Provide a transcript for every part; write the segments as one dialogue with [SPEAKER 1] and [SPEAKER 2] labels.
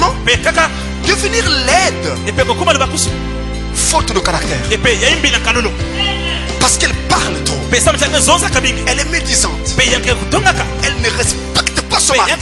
[SPEAKER 1] seulement devenir laide. Faute de caractère. Parce qu'elle parle trop. Elle est médisante. Elle ne respecte pas son mari.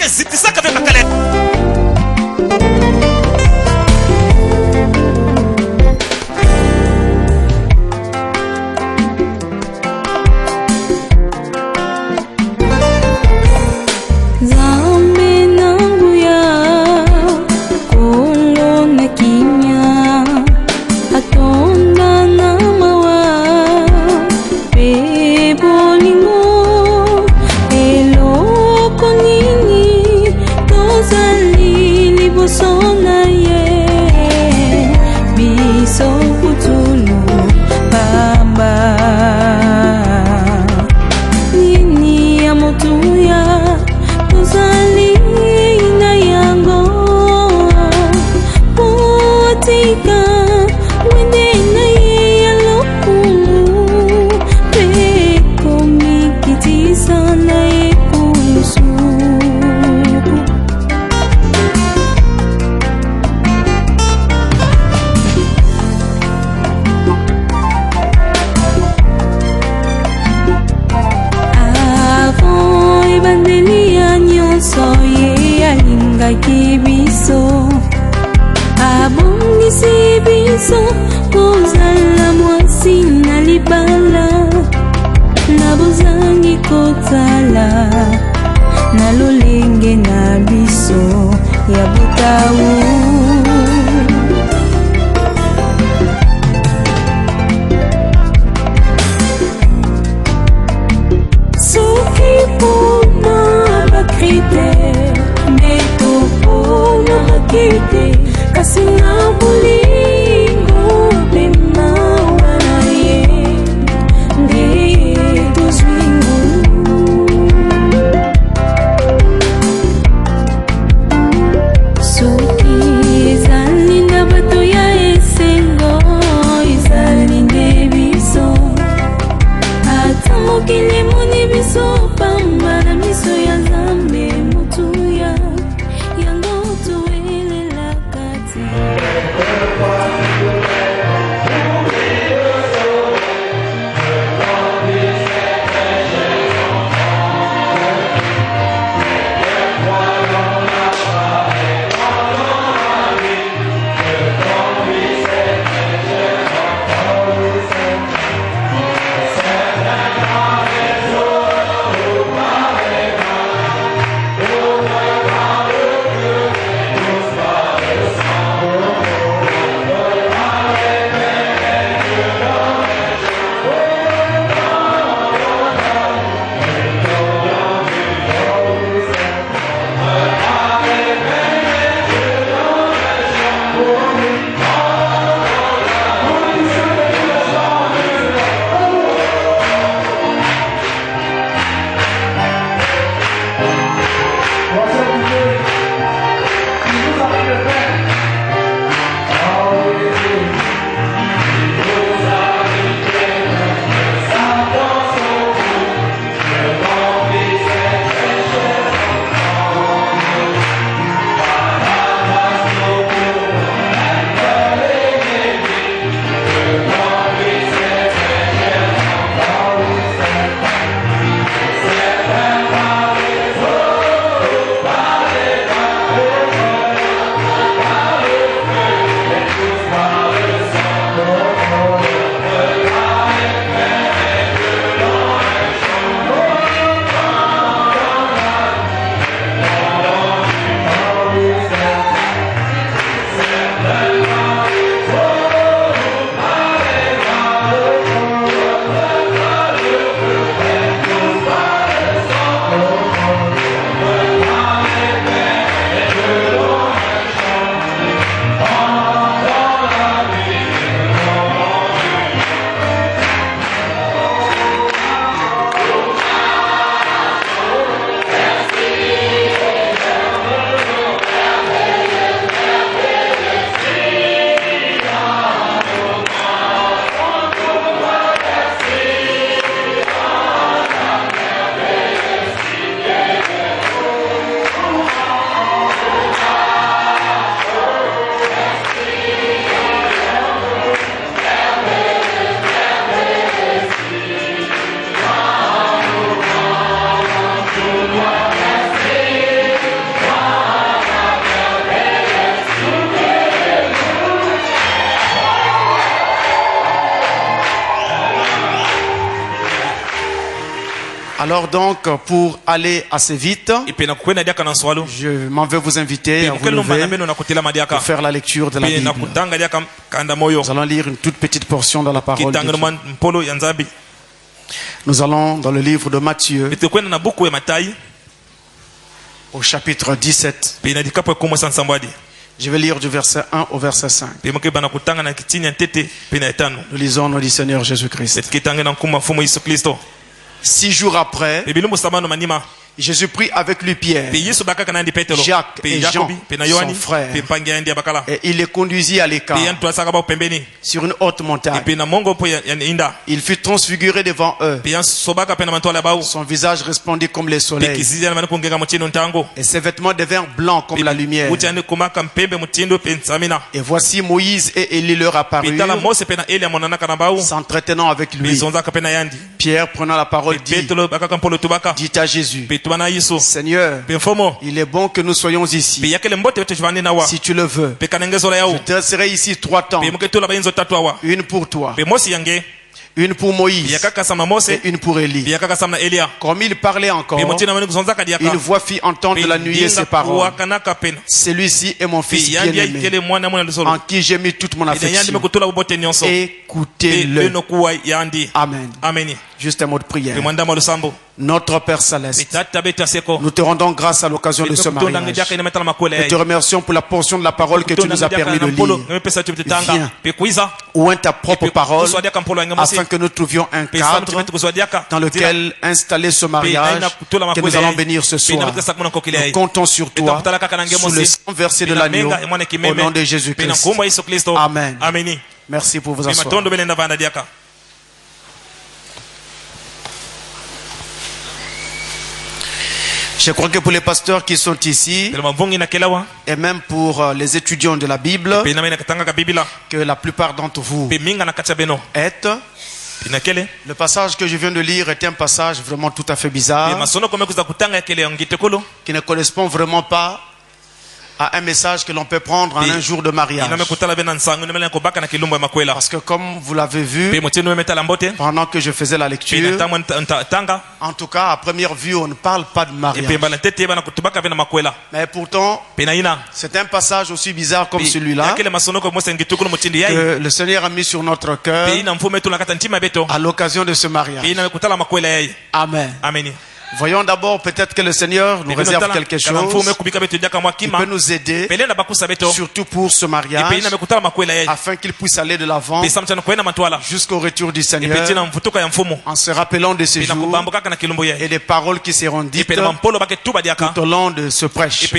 [SPEAKER 2] Yango tuelelaka Alors donc, pour aller assez vite, je m'en vais vous inviter à vous lever pour faire la lecture de la Bible. Nous allons lire une toute petite portion de la parole de Dieu. Nous allons dans le livre de Matthieu, au chapitre 17. Je vais lire du verset 1 au verset 5. Nous lisons au nom du Seigneur Jésus-Christ. 6 jours après, Jésus prit avec lui Pierre, Jacques et Jean, son frère, et il les conduisit à l'écart sur une haute montagne. Il fut transfiguré devant eux. Son visage resplendit comme le soleil, et ses vêtements devinrent blancs comme la lumière. Et voici Moïse et Élie leur apparurent, s'entretenant avec lui. Pierre, prenant la parole, dit à Jésus: Seigneur, il est bon que nous soyons ici. Si tu le veux, je dresserai ici 3 tentes, une pour toi, une pour Moïse et une pour Élie. Comme il parlait encore, une voix fit entendre de la nuée ces paroles: Celui-ci est mon fils bien-aimé, en qui j'ai mis toute mon affection. Écoutez-le. Amen. Juste un mot de prière. Notre Père Céleste, nous te rendons grâce à l'occasion de ce mariage. Nous te remercions pour la portion de la parole que tu nous as permis de lire. Viens, ouvre ta propre parole, afin que nous trouvions un cadre dans lequel installer ce mariage que nous allons bénir ce soir. Nous comptons sur toi, sous le sang versé de l'agneau, au nom de Jésus-Christ. Amen. Merci pour vous asseoir. Je crois que pour les pasteurs qui sont ici, et même pour les étudiants de la Bible, que la plupart d'entre vous êtes, le passage que je viens de lire est un passage vraiment tout à fait bizarre, qui ne correspond vraiment pas à un message que l'on peut prendre en un jour de mariage. Parce que comme vous l'avez vu, pendant que je faisais la lecture, en tout cas à première vue on ne parle pas de mariage. Mais pourtant, c'est un passage aussi bizarre comme celui-là que le Seigneur a mis sur notre cœur à l'occasion de ce mariage. Amen. Voyons d'abord peut-être que le Seigneur nous réserve quelque chose qui peut nous aider, surtout pour ce mariage, afin qu'il puisse aller de l'avant jusqu'au retour du Seigneur, en se rappelant de ces jours et des paroles qui seront dites tout au long de ce prêche.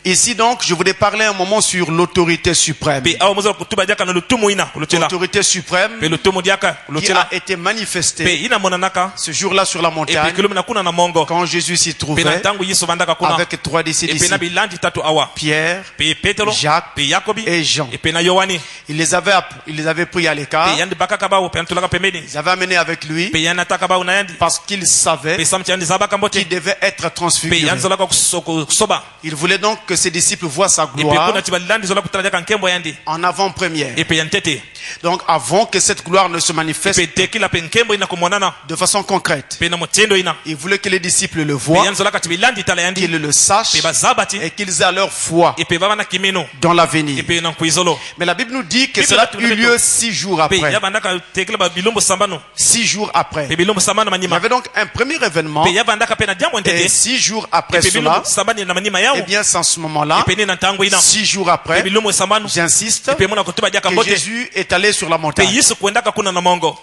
[SPEAKER 2] Ici donc, je voudrais parler un moment sur l'autorité suprême. L'autorité suprême qui a été manifestée ce jour-là sur la montagne quand Jésus s'y trouvait avec 3 de ses disciples, Pierre, Jacques et Jean. Il les avait pris à l'écart. Ils avaient amené avec lui parce qu'ils savaient qu'il devait être transfiguré. Il voulait donc que ses disciples voient sa gloire en avant-première. Donc avant que cette gloire ne se manifeste de façon concrète, il voulait que les disciples le voient, qu'ils le sachent et qu'ils aient leur foi dans l'avenir. Mais la Bible nous dit que cela eut lieu 6 jours après. 6 jours après. Il y avait donc un premier événement, et 6 jours après cela, et bien c'est en ce moment-là, 6 jours après, j'insiste, que Jésus est allé sur la montagne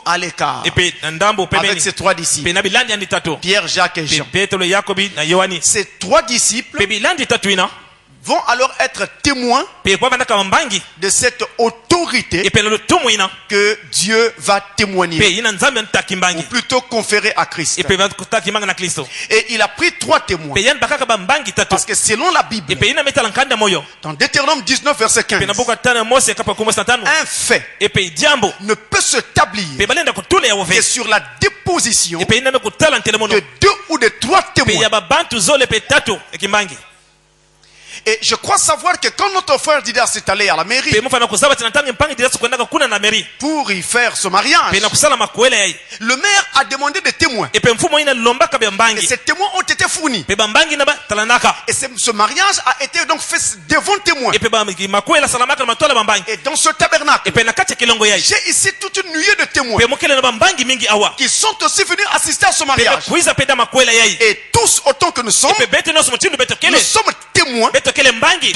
[SPEAKER 2] à l'écart avec ses 3 disciples, Pierre, Jacques et Jean. Ces 3 disciples vont alors être témoins de cette autorité que Dieu va témoigner, ou plutôt conférer à Christ. Et il a pris 3 témoins, parce que selon la Bible, dans Deutéronome 19 verset 15, un fait ne peut se établir que sur la déposition de 2 ou de 3 témoins. Et je crois savoir que quand notre frère Didas est allé à la mairie pour y faire ce mariage, le maire a demandé des témoins. Et ces témoins ont été fournis. Et ce mariage a été donc fait devant témoins. Et dans ce tabernacle, j'ai ici toute une nuée de témoins qui sont aussi venus assister à ce mariage. Et tous autant que nous sommes témoins de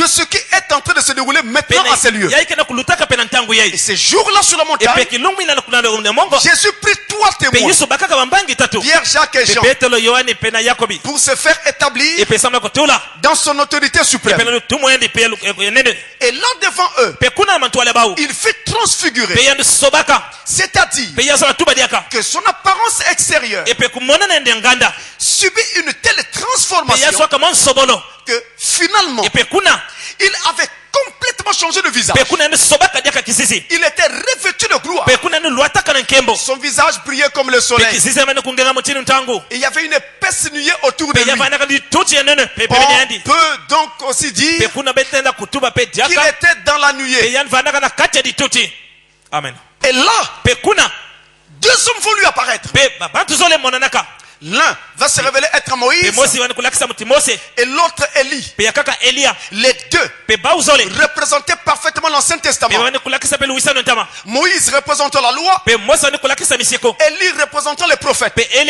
[SPEAKER 2] ce qui est en train de se dérouler maintenant à ces lieux. Et ces jours-là sur la montagne, Jésus prit 3 témoins, Pierre, Jacques et Jean, pour se faire établir dans son autorité suprême. Et là devant eux, il fait transfigurer, c'est-à-dire que son apparence extérieure subit une telle transformation que finalement il avait complètement changé de visage. Il était revêtu de gloire. Son visage brillait comme le soleil. Et il y avait une épaisse nuée autour de lui. On peut donc aussi dire qu'il était dans la nuée.
[SPEAKER 1] Amen.
[SPEAKER 2] Et là, 2 hommes vont lui apparaître. L'un va se révéler être Moïse et l'autre Élie. Les deux représentaient parfaitement l'Ancien Testament. Moïse représentant la loi, Élie représentant les prophètes. Et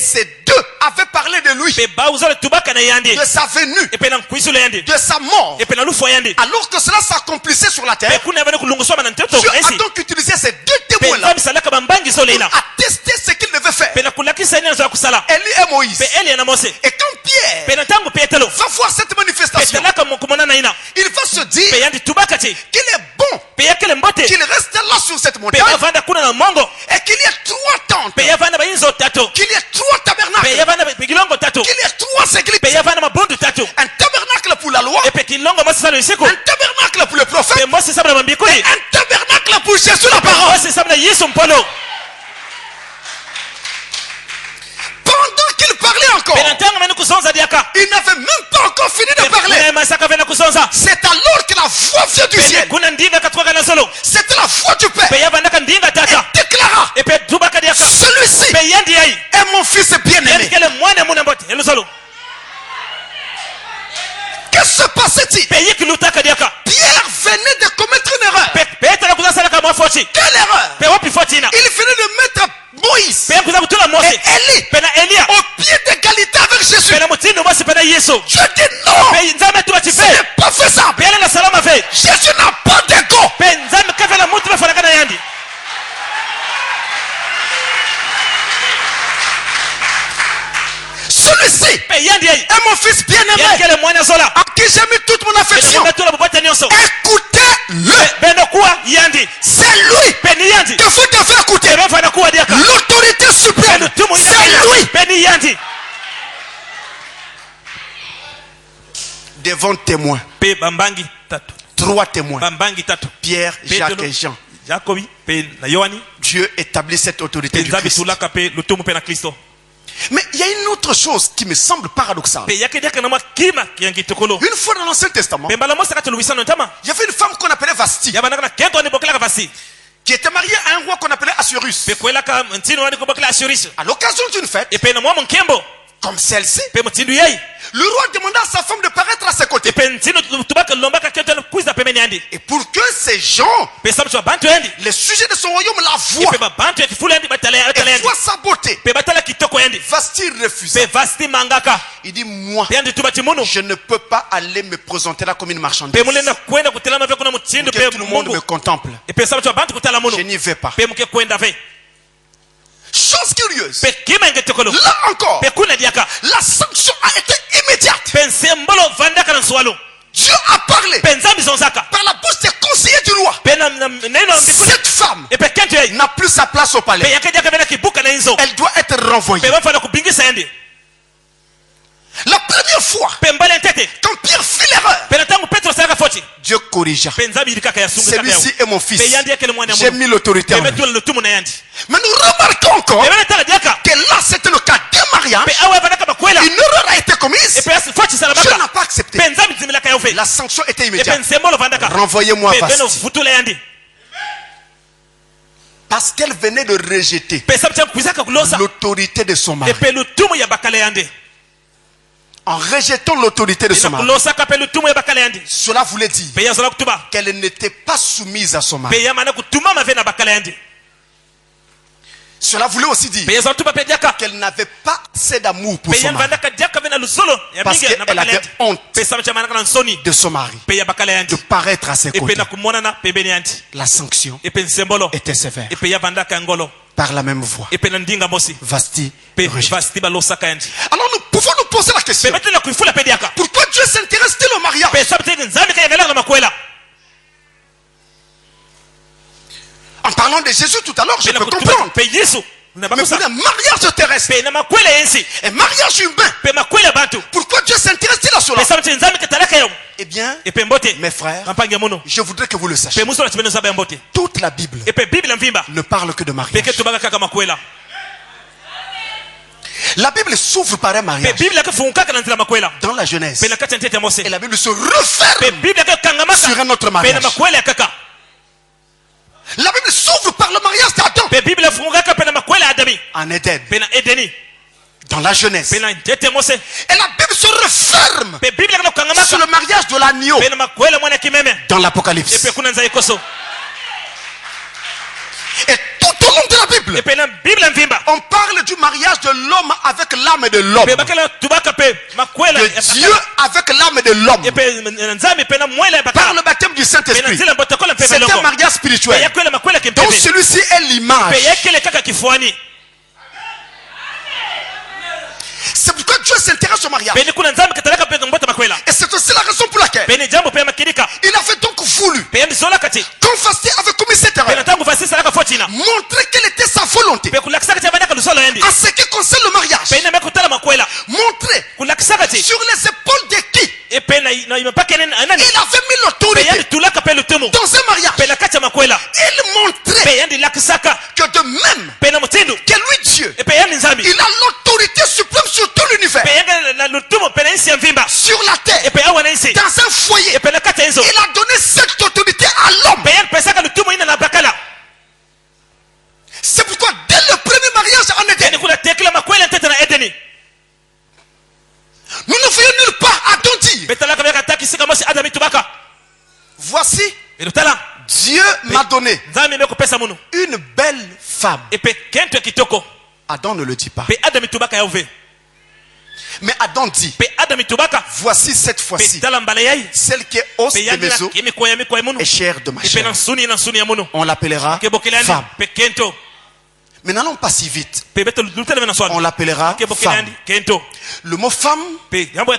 [SPEAKER 2] ces deux avaient parlé de lui, de sa venue, de sa mort. Alors que cela s'accomplissait sur la terre, Dieu a donc utilisé ces 2 témoins-là pour attester ce qu'il devait faire. Élie et Moïse. Et quand Pierre va voir cette manifestation, il va se dire qu'il est bon qu'il reste là sur cette montagne et qu'il y ait 3 tentes, qu'il y ait 3 tabernacles, qu'il y ait 3 églises, un tabernacle pour la loi, un tabernacle pour le prophète et un tabernacle pour Jésus la parole. Pendant qu'il parlait encore, il n'avait même pas encore fini de parler. C'est alors que la voix vient du ciel. C'était la voix du Père. Et déclara, celui-ci est mon fils bien-aimé. Que se passait-il? Pierre venait de commettre une erreur. Quelle erreur? Il venait de mettre Moïse et Élie au pied d'égalité avec Jésus. Dieu dit non, ce n'est pas faisable. Jésus n'a pas d'ego. Celui-ci est mon fils bien-aimé, à qui j'ai mis toute mon affection. Écoutez-le. C'est lui que vous devez écouter. L'autorité suprême, c'est lui. Devant témoins, 3 témoins, Pierre, Jacques et Jean, Dieu établit cette autorité du Christ. Mais il y a une autre chose qui me semble paradoxale. Une fois dans l'Ancien Testament, il y avait une femme qu'on appelait Vasti, qui était mariée à un roi qu'on appelait Assuérus. À l'occasion d'une fête, comme celle-ci, le roi demanda à sa femme de paraître à ses côtés. Et pour que ces gens, les sujets de son royaume, la voient et voient sa beauté, Vasti refusait. Il dit, moi, je ne peux pas aller me présenter là comme une marchandise, pour que tout le monde me contemple. Je n'y vais pas. Chose curieuse, là encore, la sanction a été immédiate. Dieu a parlé par la bouche des conseillers du roi. Cette femme n'a plus sa place au palais. Elle doit être renvoyée. La première fois, quand Pierre fit l'erreur, Dieu corrigea. Celui-ci est mon fils. J'ai mis l'autorité en lui. Mais nous remarquons encore que là c'était le cas de Mariam. Une erreur a été commise. Dieu n'a pas accepté. La sanction était immédiate. Renvoyez-moi Vasti. Parce qu'elle venait de rejeter l'autorité de son mari. En rejetant l'autorité de son mari, cela voulait dire qu'elle n'était pas soumise à son mari. Cela voulait aussi dire qu'elle n'avait pas assez d'amour pour son mari. Parce qu'elle avait honte de son mari, de paraître à ses côtés. La sanction était sévère. Par la même voie, Vasti rejette. Alors nous pouvons nous poser la question: pourquoi Dieu s'intéresse-t-il au mariage? En parlant de Jésus tout à l'heure, je peux comprendre. Mais pour le mariage terrestre et mariage humain, pourquoi Dieu s'intéresse-t-il à cela? Eh bien, mes frères, je voudrais que vous le sachiez. Toute la Bible ne parle que de mariage. La Bible s'ouvre par un mariage dans la Genèse. Et la Bible se referme sur un autre mariage. La Bible s'ouvre par le mariage d'Adam en Éden, dans la Genèse. Et la Bible se referme sur le mariage de l'agneau dans l'Apocalypse. Et tout au long de la Bible, on parle du mariage de l'homme avec l'âme de l'homme, de Dieu avec l'âme de l'homme, par le baptême du Saint-Esprit. C'est un mariage spirituel dont celui-ci est l'image. C'est pourquoi Dieu s'intéresse au mariage. Et c'est aussi la raison pour laquelle il avait donc voulu, quand Vasti avait commis cette erreur, montrer quelle était sa volonté en ce qui concerne le mariage. Montrer sur les épaules de qui il avait mis l'autorité dans un mariage. Il montrait que de même que lui Dieu, il a l'autorité suprême sur tout l'univers, sur la terre, dans un foyer. Il a donné cette autorité à l'homme. C'est pourquoi dès le premier mariage en Éden, nous ne voyons nulle part Adam dire: voici, Dieu m'a donné une belle femme. Adam ne le dit pas. Mais Adam dit: voici cette fois-ci celle qui est os de mes os et chair de ma chair. On l'appellera femme. Mais n'allons pas si vite. On l'appellera femme. Le mot femme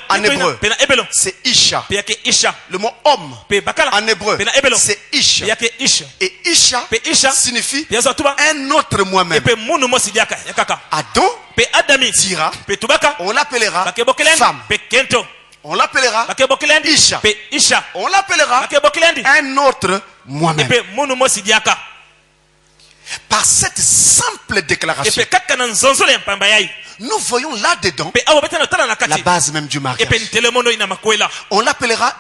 [SPEAKER 2] en hébreu, c'est Isha. Le mot homme en hébreu, c'est Isha. Et Isha signifie un autre moi-même. Adam dira: on l'appellera femme. On l'appellera Isha. On l'appellera un autre moi-même. Par cette simple déclaration, nous voyons là-dedans la base même du mariage. On l'appellera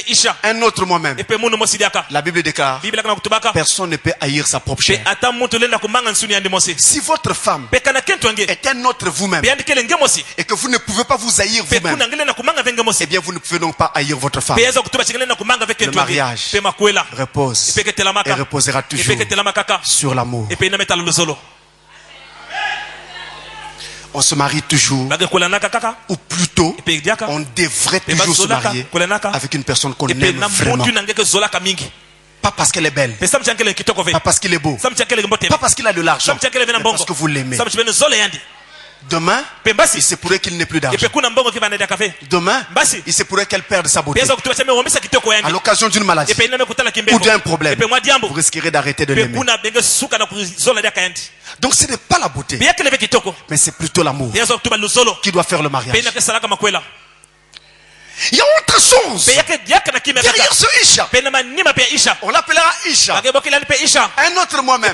[SPEAKER 2] Isha, un autre moi-même. La Bible déclare: personne ne peut haïr sa propre chair. Si votre femme est un autre vous-même et que vous ne pouvez pas vous haïr vous-même, eh bien vous ne pouvez donc pas haïr votre femme. Le mariage repose et reposera toujours sur l'amour. On se marie toujours, ou plutôt on devrait toujours se marier avec une personne qu'on aime vraiment. Pas parce qu'elle est belle, pas parce qu'il est beau, pas parce qu'il a de l'argent, mais parce que vous l'aimez. Demain, il se pourrait qu'il n'ait plus d'argent. Demain, il se pourrait qu'elle perde sa beauté. À l'occasion d'une maladie ou d'un problème, vous risquerez d'arrêter de l'aimer. Donc ce n'est pas la beauté, mais c'est plutôt l'amour qui doit faire le mariage. Il y a autre chose derrière ce Isha. On l'appellera Isha, un autre moi-même.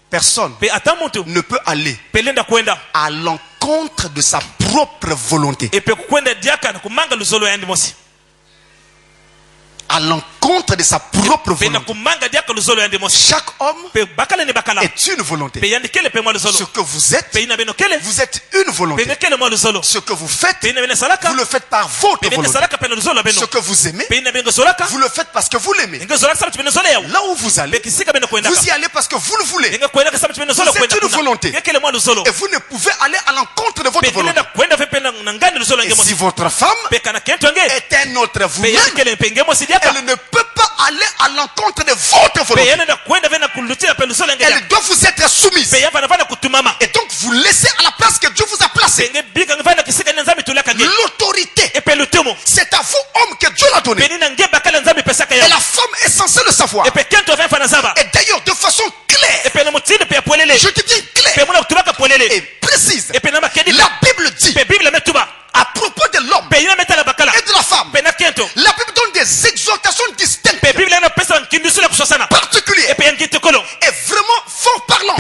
[SPEAKER 2] Personne ne peut aller à l'encontre de sa propre volonté. À l'encontre de sa propre volonté. Chaque homme est une volonté. Ce que vous êtes une volonté. Ce que vous faites, vous le faites par votre volonté. Ce que vous aimez, vous le faites parce que vous l'aimez. Là où vous allez, vous y allez parce que vous le voulez. Vous êtes une volonté. Et vous ne pouvez aller à l'encontre de votre volonté. Et si votre femme est un autre vous-même, elle ne peut pas aller à l'encontre de votre volonté. Elle doit vous être soumise. Et donc vous laissez à la place que Dieu vous a placée. L'autorité, c'est à vous, homme, que Dieu l'a donné. Et la femme est censée le savoir. Et d'ailleurs, de façon claire, je te dis claire et précise, la Bible dit à propos de l'homme et de la femme, la Bible donne des exhortations distinctes, particulières et vraiment fort parlantes.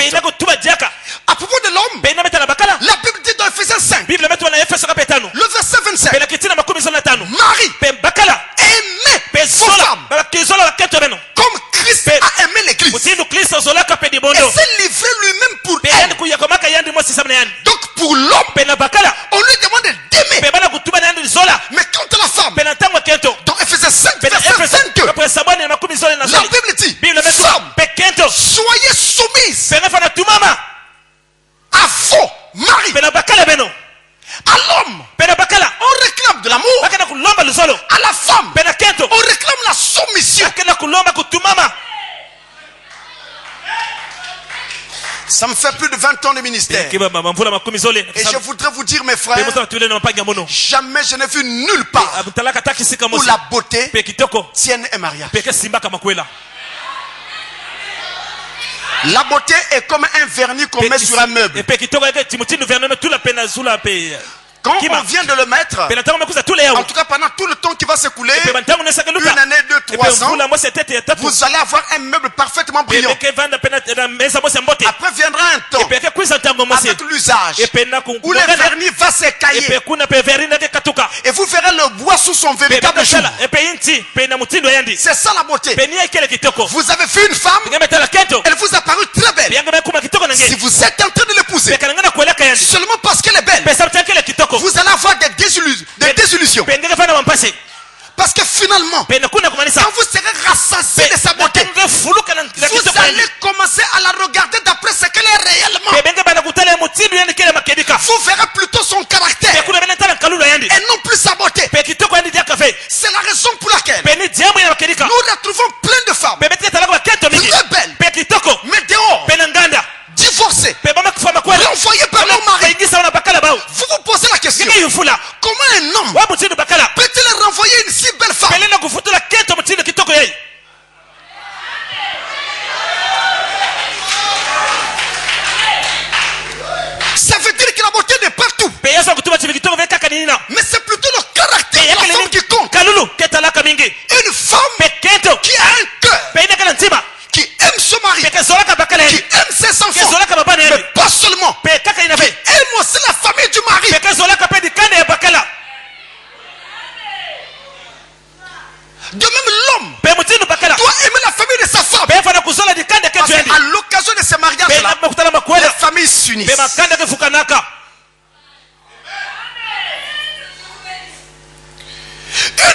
[SPEAKER 2] À propos de l'homme, la Bible dit dans Ephésiens 5, le verset 25, Marie, aimez vos femmes comme Christ a aimé l'église et s'est livré lui-même pour elle. Donc pour l'homme, on lui demande d'aimer. Mais quant à la femme, dans Ephésiens 5, verset 22, la Bible dit, femmes, soyez soumises à vos maris. À l'homme, on réclame de l'amour. À la femme, on réclame la soumission. Ça me fait plus de 20 ans de ministère. Et je voudrais vous dire, mes frères, jamais je n'ai vu nulle part où la beauté tienne un mariage. La beauté est comme un vernis qu'on met sur un meuble. Quand on vient de le mettre, en tout cas pendant tout le temps qui va s'écouler, une année, 2, 3 ans, vous allez avoir un meuble parfaitement brillant. Après viendra un temps avec l'usage où le vernis va s'écailler et vous verrez le bois sous son véritable jour. C'est ça la beauté. Vous avez vu une femme, elle vous a paru très belle. Si vous êtes en train de l'épouser seulement parce qu'elle est belle, vous allez avoir des désillusions. Parce que finalement, quand vous serez rassasié de sa beauté, vous allez commencer à la regarder d'après ce qu'elle est réellement. Vous verrez plutôt son caractère et non plus sa beauté. C'est la raison pour laquelle nous retrouvons plein de femmes très belles, mais dehors, divorcées, renvoyées par leur mari. Vous vous posez la question, comment un homme peut-il renvoyer une si belle femme? Ça veut dire que la beauté n'est pas tout, mais c'est plutôt le caractère de la femme qui compte. Une femme qui a un cœur, qui aime son mari, qui aime ses enfants, mais pas seulement, qui aime aussi la famille du mari. De même, l'homme doit aimer la famille de sa femme. Parce qu'à l'occasion de ces mariages-là, les familles s'unissent.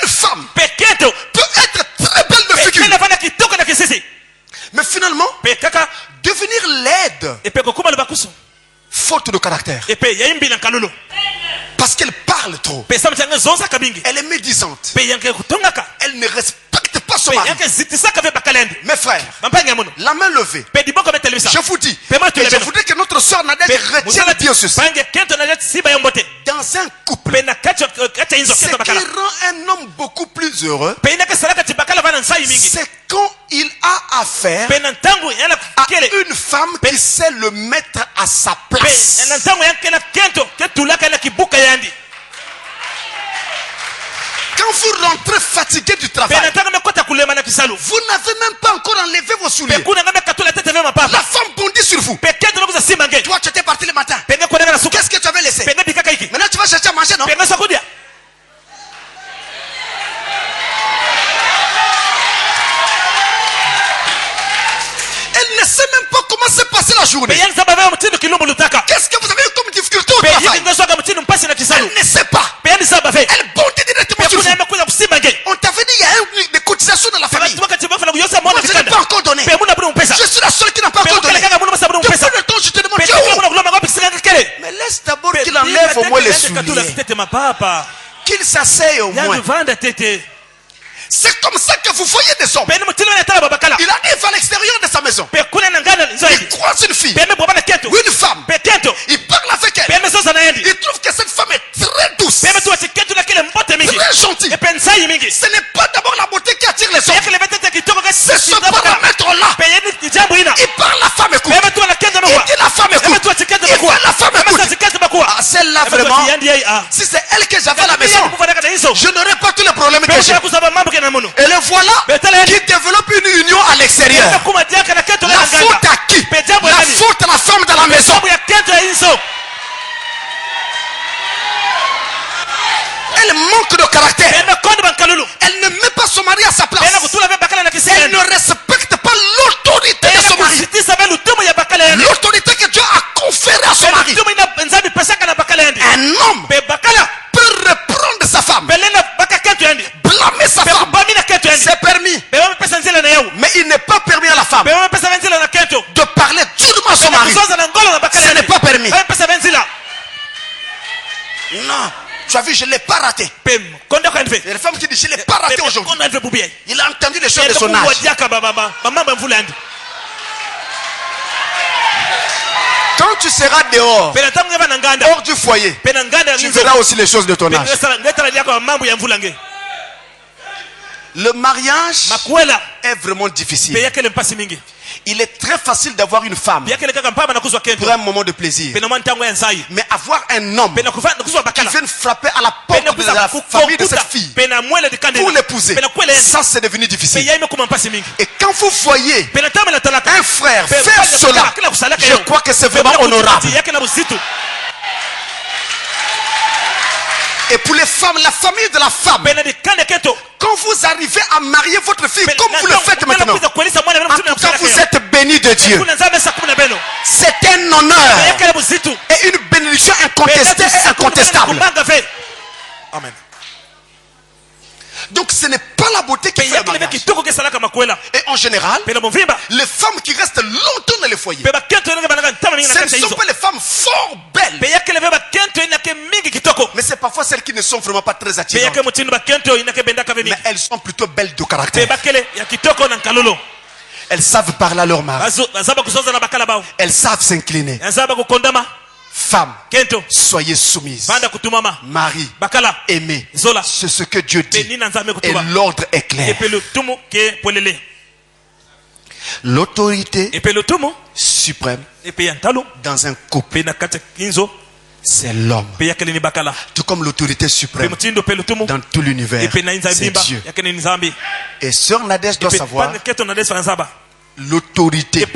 [SPEAKER 2] Une femme peut être très belle de figure, mais finalement devenir laide faute de caractère, parce qu'elle parle trop, elle est médisante, elle ne respecte pas son mari. Mes frères, la main levée, je vous dis, et je voudrais que notre soeur Nadège retienne bien ceci. Dans un couple, ce qui rend un homme beaucoup plus heureux, c'est quand il a affaire à une femme qui sait le mettre à sa place. Quand vous rentrez fatigué du travail. Vous n'avez même pas encore enlevé vos souliers. La femme bondit sur vous. Toi, tu étais parti le matin. Qu'est-ce que tu avais laissé? Maintenant, tu vas chercher à manger, non? Elle ne sait même pas comment s'est passée la journée. Qu'est-ce que vous avez eu comme difficulté au travail? Elle ne sait pas. Elle bondit directement sur vous. On t'avait dit il y a des cotisations dans la famille. Moi, je n'ai pas encore donné. Je suis la seule qui n'a pas encore donné. Depuis le temps, je te demande mais laisse d'abord qu'il enlève au moins les souliers. Qu'il s'asseye au moins. C'est comme ça que vous voyez des hommes. Il arrive à l'extérieur de sa maison. Il croise une fille ou une femme. Il parle avec elle. Il trouve que cette femme est très douce, très gentille. Ce n'est pas d'abord la beauté qui attire les hommes. C'est ce paramètre-là. Il parle, la femme écoute. Il dit, la femme écoute. Il voit, la femme écoute. Ah, celle-là vraiment, si c'est elle que j'avais à la maison, je n'aurais pas tous les problèmes que j'ai. Et le voilà qui développe une union à l'extérieur. La faute à qui? La faute à la femme de la maison. Elle manque de caractère. Elle ne met pas son mari à sa place. Elle ne respecte pas l'autorité de son mari. L'autorité que Dieu a conférée à son mari. Un homme peut reprendre sa femme, blâmer sa femme. C'est permis. Mais il n'est pas permis à la femme de parler durement à son mari. Ce n'est pas permis. Non. Tu as vu, je ne l'ai pas raté. Il y a une femme qui dit, je ne l'ai pas raté aujourd'hui. Il a entendu les choses de son âge. Quand tu seras dehors, hors du foyer, tu verras aussi les choses de ton âge. Le mariage est vraiment difficile. Il est très facile d'avoir une femme pour un moment de plaisir. Mais avoir un homme qui vient frapper à la porte de la famille de cette fille pour l'épouser, ça c'est devenu difficile. Et quand vous voyez un frère faire cela, je crois que c'est vraiment honorable. Et pour les femmes, la famille de la femme, quand vous arrivez à marier votre fille comme vous le faites maintenant, en tout cas vous êtes bénis de Dieu. C'est un honneur et une bénédiction incontestée et incontestable. Amen. Donc ce n'est pas la beauté qui fait le mariage. Et en général, les femmes qui restent longtemps dans les foyers, ce ne sont pas les femmes fort belles, mais c'est parfois celles qui ne sont vraiment pas très attirantes. Mais elles sont plutôt belles de caractère. Elles savent parler à leur mari. Elles savent s'incliner. Femme, soyez soumise. Mari, aimez. C'est ce que Dieu dit. Et l'ordre est clair. L'autorité suprême dans un couple, c'est l'homme. Tout comme l'autorité suprême dans tout l'univers, c'est Dieu. Et Sœur Nadège doit savoir, l'autorité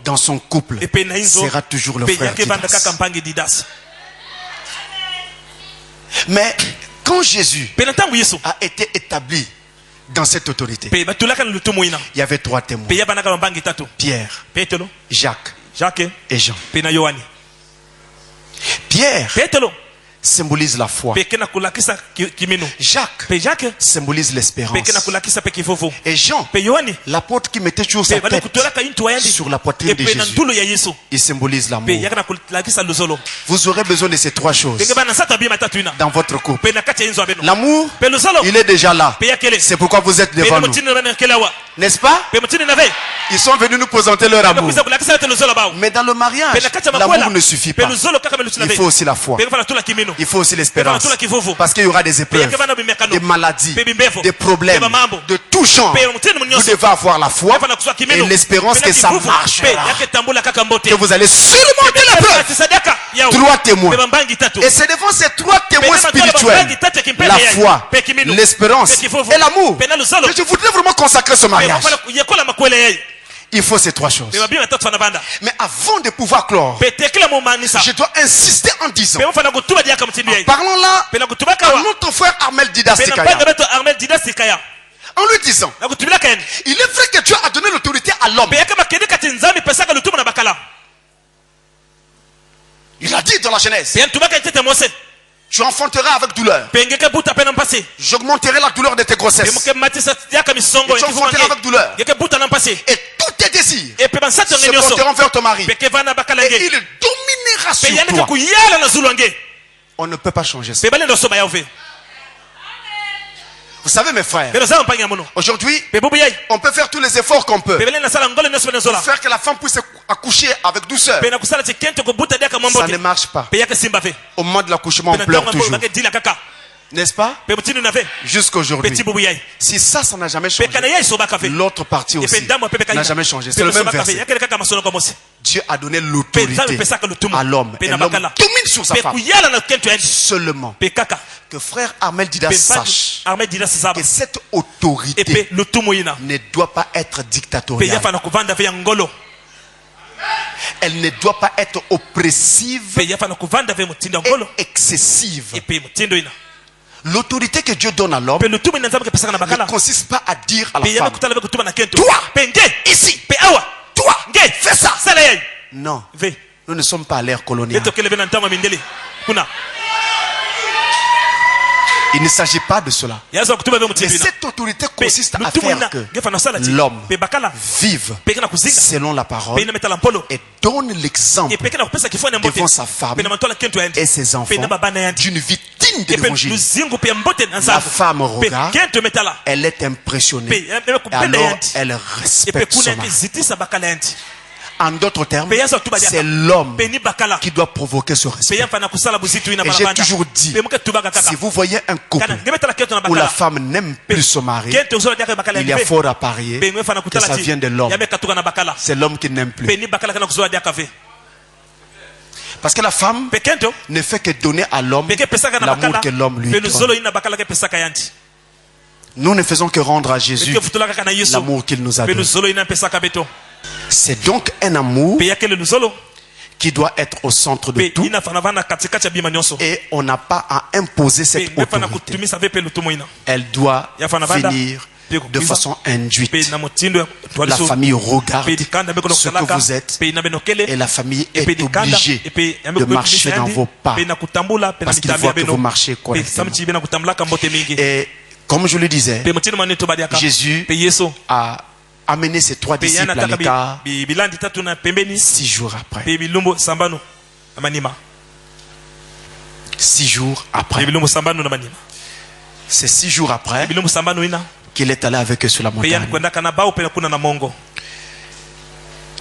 [SPEAKER 2] dans son couple sera toujours le frère Didas. Mais quand Jésus a été établi dans cette autorité, il y avait 3 témoins: Pierre, Jacques et Jean. Pierre symbolise la foi. Jacques symbolise l'espérance. Et Jean, l'apôtre qui mettait toujours sa tête sur la poitrine de Jésus, il symbolise l'amour. Vous aurez besoin de ces 3 choses dans votre couple. L'amour, il est déjà là. C'est pourquoi vous êtes devant nous. N'est-ce pas? Ils sont venus nous présenter leur amour. Mais dans le mariage, l'amour ne suffit pas. Il faut aussi la foi. Il faut aussi l'espérance. Parce qu'il y aura des épreuves, des maladies, des problèmes, de tout genre. Vous devez avoir la foi et l'espérance que ça marchera. Que vous allez surmonter l'épreuve. 3 témoins. Et c'est devant ces 3 témoins spirituels, la foi, l'espérance et l'amour, que je voudrais vraiment consacrer ce mariage. Il faut ces 3 choses. Mais avant de pouvoir clore, je dois insister en disant, parlons là à notre frère Armel Didas Sikaya, en lui disant, il est vrai que Dieu a donné l'autorité à l'homme. Il a dit dans la Genèse, tu enfanteras avec douleur. J'augmenterai la douleur de tes grossesses. Et tu enfanteras avec douleur. Et tous tes désirs se porteront vers ton mari. Et il dominera sur toi. On ne peut pas changer ça. Vous savez mes frères, aujourd'hui, on peut faire tous les efforts qu'on peut pour faire que la femme puisse accoucher avec douceur. Ça ne marche pas. Au moment de l'accouchement, on pleure toujours. N'est-ce pas? Jusqu'à aujourd'hui. Si ça n'a jamais changé, l'autre partie aussi n'a jamais changé. C'est le même verset. Dieu a donné l'autorité à l'homme. Et l'homme domine sur sa femme. Seulement que frère Armel Didas sache que cette autorité ne doit pas être dictatoriale. Elle ne doit pas être oppressive et excessive. L'autorité que Dieu donne à l'homme ne consiste pas à dire à la femme, toi, ici, toi, fais ça. Non, nous ne sommes pas à l'ère coloniale. Il ne s'agit pas de cela. Et cette autorité consiste à faire que l'homme vive selon la parole et donne l'exemple devant sa femme et ses enfants d'une vie digne de l'évangile. La femme regarde, elle est impressionnée et alors elle respecte son mari. En d'autres termes, c'est l'homme qui doit provoquer ce respect. Et j'ai toujours dit, si vous voyez un couple où la femme n'aime plus son mari, il y a fort à parier que ça vient de l'homme. C'est l'homme qui n'aime plus. Parce que la femme ne fait que donner à l'homme l'amour que l'homme lui donne. Nous ne faisons que rendre à Jésus l'amour qu'il nous a donné. C'est donc un amour qui doit être au centre de tout. Et on n'a pas à imposer cette autorité. Elle doit venir de façon induite. La famille regarde ce que vous êtes et la famille est obligée de marcher dans vos pas parce qu'il voit que vous marchez correctement. Et comme je le disais, Jésus a amené ses 3 disciples à l'écart 6 jours après. 6 jours après. C'est 6 jours après qu'il est allé avec eux sur la montagne.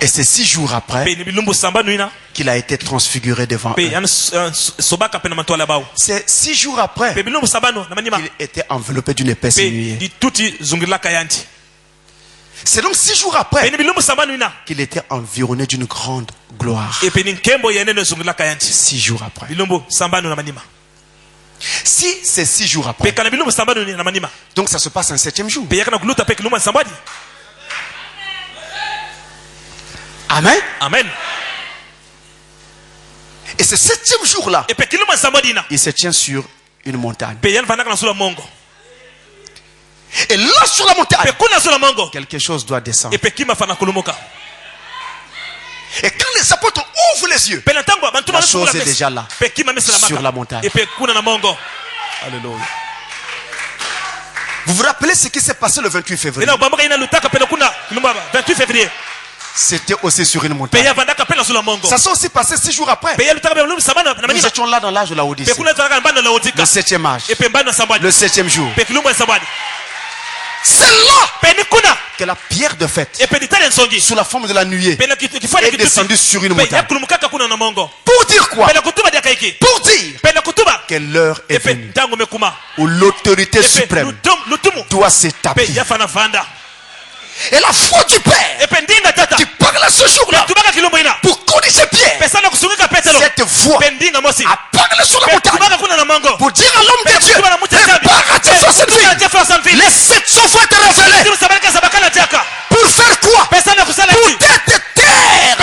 [SPEAKER 2] Et c'est 6 jours après qu'il a été transfiguré devant eux. C'est 6 jours après qu'il était enveloppé d'une épaisse nuée. C'est donc 6 jours après qu'il était environné d'une grande gloire. 6 jours après. Si c'est 6 jours après, donc ça se passe un 7e jour. Amen.
[SPEAKER 1] Amen.
[SPEAKER 2] Et ce 7e jour-là, il se tient sur une montagne. Et là sur la montagne, quelque chose doit descendre. Et quand les apôtres ouvrent les yeux, la chose est déjà là, sur la montagne. Alléluia. Vous vous rappelez ce qui s'est passé le 28 février? C'était aussi sur une montagne. Ça s'est aussi passé 6 jours après. Nous étions là dans l'âge de la Odyssée. Le 7e âge. Le 7e jour. C'est là que la pierre de fête, sous la forme de la nuée, est descendue sur une montagne. Pour dire quoi? Pour dire que l'heure est venue où l'autorité suprême doit s'établir. Et la foi du Père qui parle à ce jour-là pour corriger Pierre, cette voix a parlé sur la montagne pour dire à l'homme de Dieu, prépare à Dieu sur cette vie. Les 700 vont être révélés. Pour faire quoi? Pour déterrer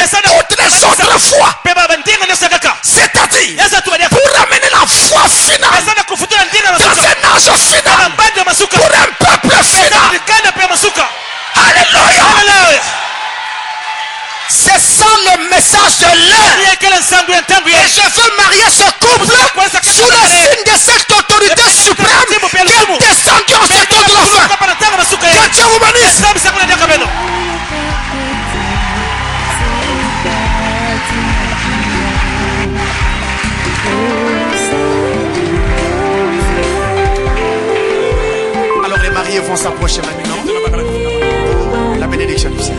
[SPEAKER 2] toutes les autres fois. C'est-à-dire pour amener la foi finale dans un âge final, pour un peuple final. Alléluia. C'est ça le message de l'heure. Et je veux marier ce couple sous le signe de cette autorité suprême qui est descendue en ce temps de la fin. Que Dieu vous bénisse. Alors les mariés vont s'approcher maintenant. La bénédiction du ciel.